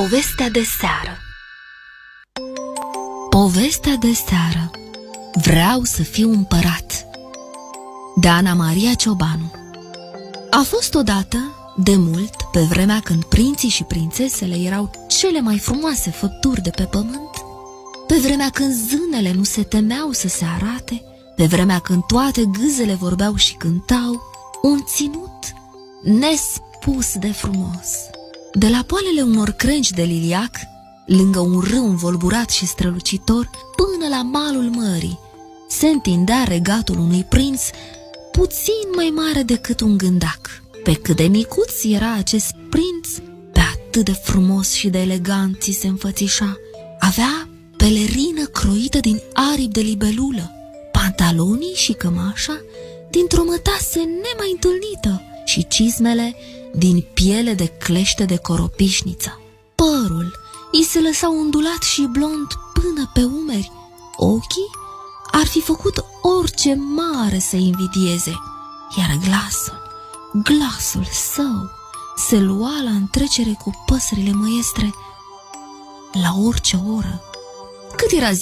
Povestea de seară. Povestea de seară. Vreau să fiu împărat, de Ana Maria Ciobanu. A fost odată, de mult, pe vremea când prinții și prințesele erau cele mai frumoase făpturi de pe pământ, pe vremea când zânele nu se temeau să se arate, pe vremea când toate gâzele vorbeau și cântau, un ținut nespus de frumos. De la poalele unor crengi de liliac, lângă un râu învolburat și strălucitor, până la malul mării, se întindea regatul unui prinț puțin mai mare decât un gândac. Pe cât de micuț era acest prinț, pe atât de frumos și de elegant ți se înfățișa. Avea pelerină croită din aripi de libelulă, pantalonii și cămașa dintr-o mătase nemai întâlnită și cizmele din piele de clește de coropișniță. Părul îi se lăsa ondulat și blond până pe umeri. Ochii ar fi făcut orice mare să invidieze, iar glasul său se lua la întrecere cu păsările măiestre la orice oră. Cât era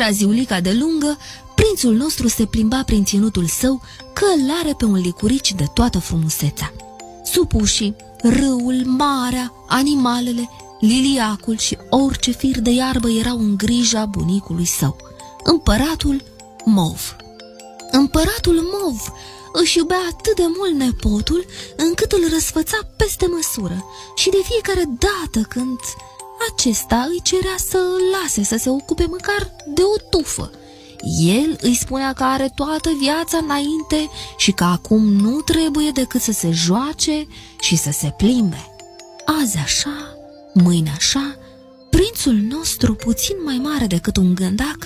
ziulica de lungă, prințul nostru se plimba prin ținutul său călare pe un licurici de toată frumusețea. Supușii, râul, marea, animalele, liliacul și orice fir de iarbă erau în grija bunicului său, împăratul Mov. Împăratul Mov își iubea atât de mult nepotul încât îl răsfăța peste măsură și de fiecare dată când acesta îi cerea să îl lase să se ocupe măcar de o tufă, el îi spunea că are toată viața înainte și că acum nu trebuie decât să se joace și să se plimbe. Azi așa, mâine așa, prințul nostru, puțin mai mare decât un gândac,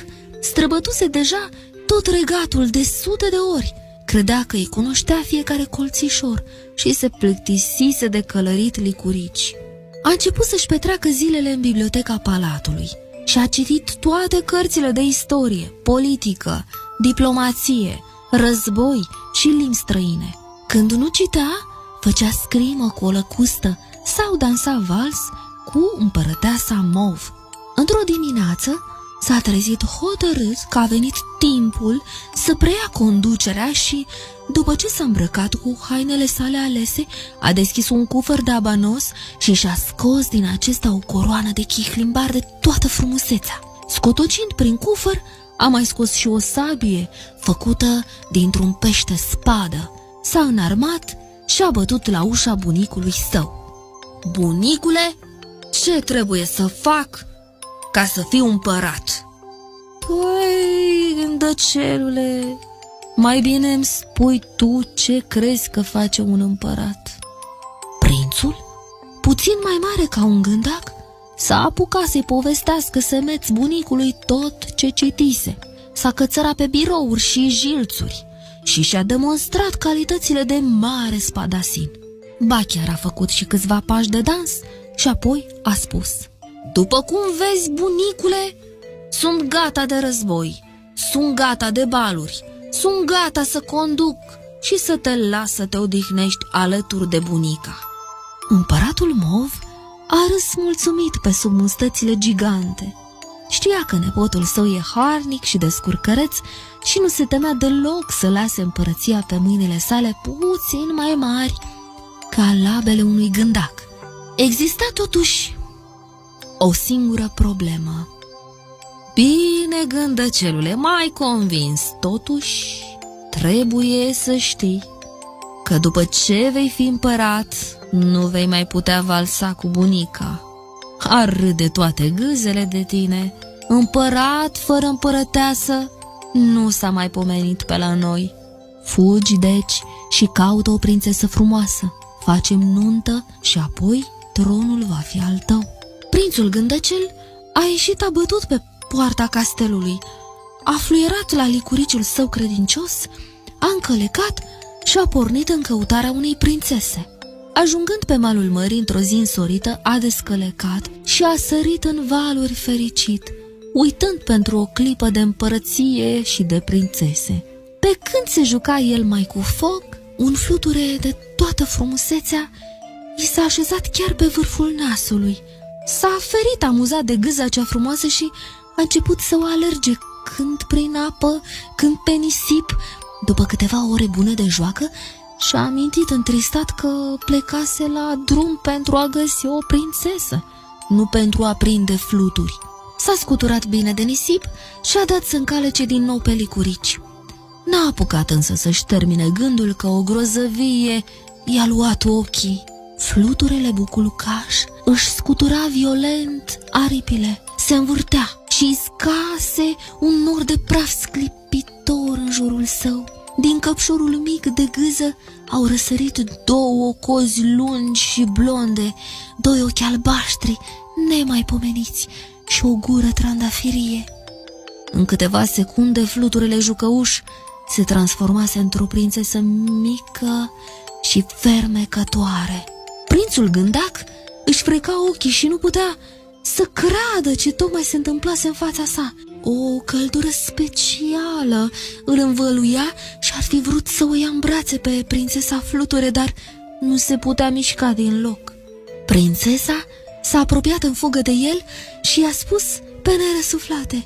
străbătuse deja tot regatul de sute de ori. Credea că îi cunoștea fiecare colțișor și se plictisise de călărit licurici. A început să-și petreacă zilele în biblioteca palatului și a citit toate cărțile de istorie, politică, diplomație, război și limbi străine. Când nu citea, făcea scrimă cu o lăcustă sau dansa vals cu împărăteasa Mov. Într-o dimineață s-a trezit hotărât că a venit timpul să preia conducerea și, după ce s-a îmbrăcat cu hainele sale alese, a deschis un cufăr de abanos și și-a scos din acesta o coroană de chihlimbar de toată frumusețea. Scotocind prin cufăr, a mai scos și o sabie făcută dintr-un pește spadă. S-a înarmat și a bătut la ușa bunicului său. Bunicule, ce trebuie să fac ca să fiu împărat? Păi, gândăcelule, mai bine îmi spui tu ce crezi că face un împărat. Prințul, puțin mai mare ca un gândac, s-a apucat să-i povestească semeț bunicului tot ce citise. S-a cățărat pe birouri și jilțuri și și-a demonstrat calitățile de mare spadasin. Ba chiar a făcut și câțiva pași de dans și apoi a spus: după cum vezi, bunicule, sunt gata de război, sunt gata de baluri, sunt gata să conduc și să te las să te odihnești alături de bunica. Împăratul Mov a râs mulțumit pe sub mustățile gigante. Știa că nepotul său e harnic și descurcăreț și nu se temea deloc să lase împărăția pe mâinile sale puțin mai mari ca labele unui gândac. Exista totuși o singură problemă. Bine, gândăcelule, m-ai convins. Totuși, trebuie să știi că după ce vei fi împărat, nu vei mai putea valsa cu bunica. Ar râde toate gâzele de tine. Împărat fără împărăteasă nu s-a mai pomenit pe la noi. Fugi, deci, și caută o prințesă frumoasă. Facem nuntă și apoi tronul va fi al tău. Prințul gândăcel a ieșit abătut pe poarta castelului, a fluierat la licuriciul său credincios, a încălecat și a pornit în căutarea unei prințese. Ajungând pe malul mării într-o zi însorită, a descălecat și a sărit în valuri fericit, uitând pentru o clipă de împărăție și de prințese. Pe când se juca el mai cu foc, un fluture de toată frumusețea i s-a așezat chiar pe vârful nasului. S-a ferit amuzat de gâza cea frumoasă și a început să o alerge, când prin apă, când pe nisip. După câteva ore bune de joacă, și-a amintit întristat că plecase la drum pentru a găsi o prințesă, nu pentru a prinde fluturi. S-a scuturat bine de nisip și a dat să încalece din nou pe licurici. N-a apucat însă să-și termine gândul că o grozăvie i-a luat ochii. Fluturele buculucaș își scutura violent aripile, se învârtea și scase un nor de praf sclipitor în jurul său. Din căpșorul mic de gâză au răsărit două cozi lungi și blonde, doi ochi albaștri nemaipomeniți și o gură trandafirie. În câteva secunde, fluturele jucăuș se transformase într-o prințesă mică și fermecătoare. Prințul gândac își freca ochii și nu putea să creadă ce tocmai se întâmplase în fața sa. O căldură specială îl învăluia și ar fi vrut să o ia în brațe pe prințesa Fluture, dar nu se putea mișca din loc. Prințesa s-a apropiat în fugă de el și i-a spus pe nerăsuflate: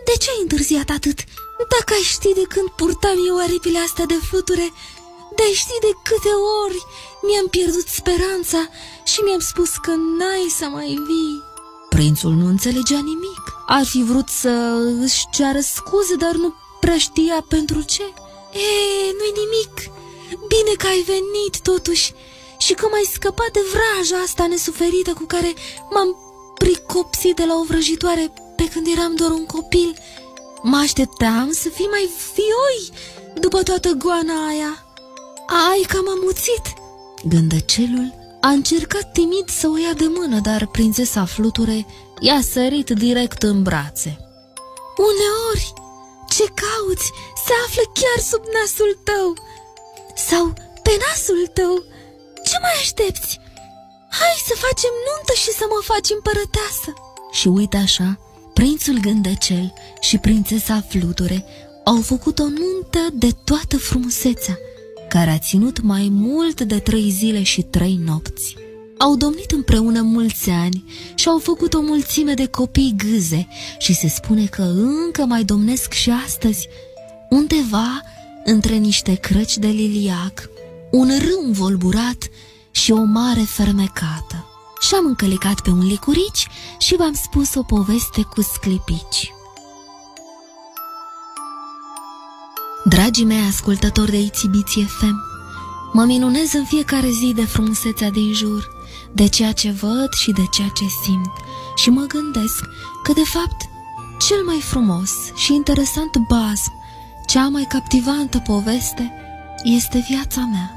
"De ce ai întârziat atât? Dacă ai ști de când purtam eu aripile astea de fluture, de-ai ști de câte ori mi-am pierdut speranța și mi-am spus că n-ai să mai vii." Prințul nu înțelegea nimic. Ar fi vrut să își ceară scuze, dar nu prea știa pentru ce. Nu-i nimic. Bine că ai venit totuși și că m-ai scăpat de vraja asta nesuferită cu care m-am pricopsit de la o vrăjitoare pe când eram doar un copil. Mă așteptam să fii mai vioi după toată goana aia. Ai cam amuțit. Gândăcelul a încercat timid să o ia de mână, dar prințesa Fluture i-a sărit direct în brațe. "Uneori, ce cauți se află chiar sub nasul tău sau pe nasul tău. Ce mai aștepți? Hai să facem nuntă și să mă faci împărăteasă." Și uite așa, prințul Gândăcel și prințesa Fluture au făcut o nuntă de toată frumusețea, care a ținut mai mult de 3 zile și 3 nopți. Au domnit împreună mulți ani și au făcut o mulțime de copii gâze și se spune că încă mai domnesc și astăzi, undeva între niște crăci de liliac, un râu învolburat și o mare fermecată. Și-am încălecat pe un licurici și v-am spus o poveste cu sclipici. Dragii mei ascultători de Itibiții FM, mă minunez în fiecare zi de frumusețea din jur, de ceea ce văd și de ceea ce simt, și mă gândesc că, de fapt, cel mai frumos și interesant basm, cea mai captivantă poveste, este viața mea.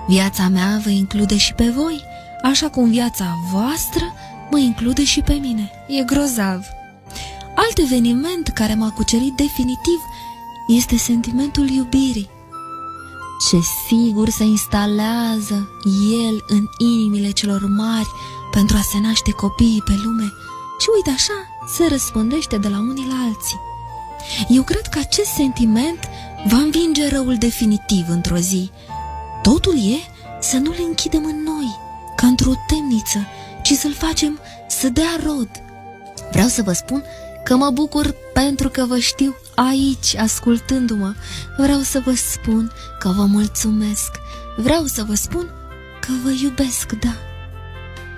Viața mea vă include și pe voi, așa cum viața voastră mă include și pe mine. E grozav. Alt eveniment care m-a cucerit definitiv este sentimentul iubirii. Ce sigur se instalează el în inimile celor mari pentru a se naște copiii pe lume și uite așa se răspândește de la unii la alții. Eu cred că acest sentiment va învinge răul definitiv într-o zi. Totul e să nu le închidem în noi, ca într-o temniță, ci să-l facem să dea rod. Vreau să vă spun că mă bucur pentru că vă știu aici, ascultându-mă. Vreau să vă spun că vă mulțumesc. Vreau să vă spun că vă iubesc, da.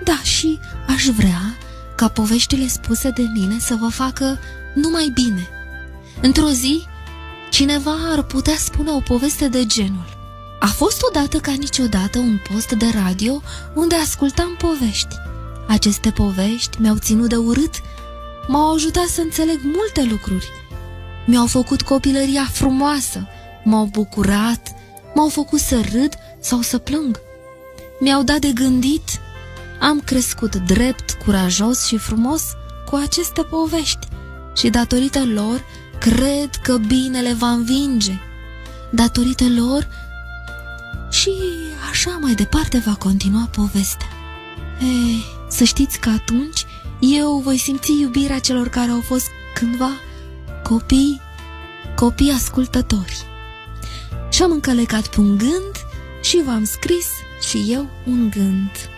Da, și aș vrea ca poveștile spuse de mine să vă facă numai bine. Într-o zi, cineva ar putea spune o poveste de genul: a fost odată ca niciodată un post de radio unde ascultam povești. Aceste povești mi-au ținut de urât, m-au ajutat să înțeleg multe lucruri. Mi-au făcut copilăria frumoasă, m-au bucurat, m-au făcut să râd sau să plâng. Mi-au dat de gândit. Am crescut drept, curajos și frumos cu aceste povești și datorită lor cred că binele va învinge. Datorită lor și așa mai departe va continua povestea. Ei, să știți că atunci eu voi simți iubirea celor care au fost cândva copii ascultători. Și-am încălecat pe un gând și v-am scris și eu un gând.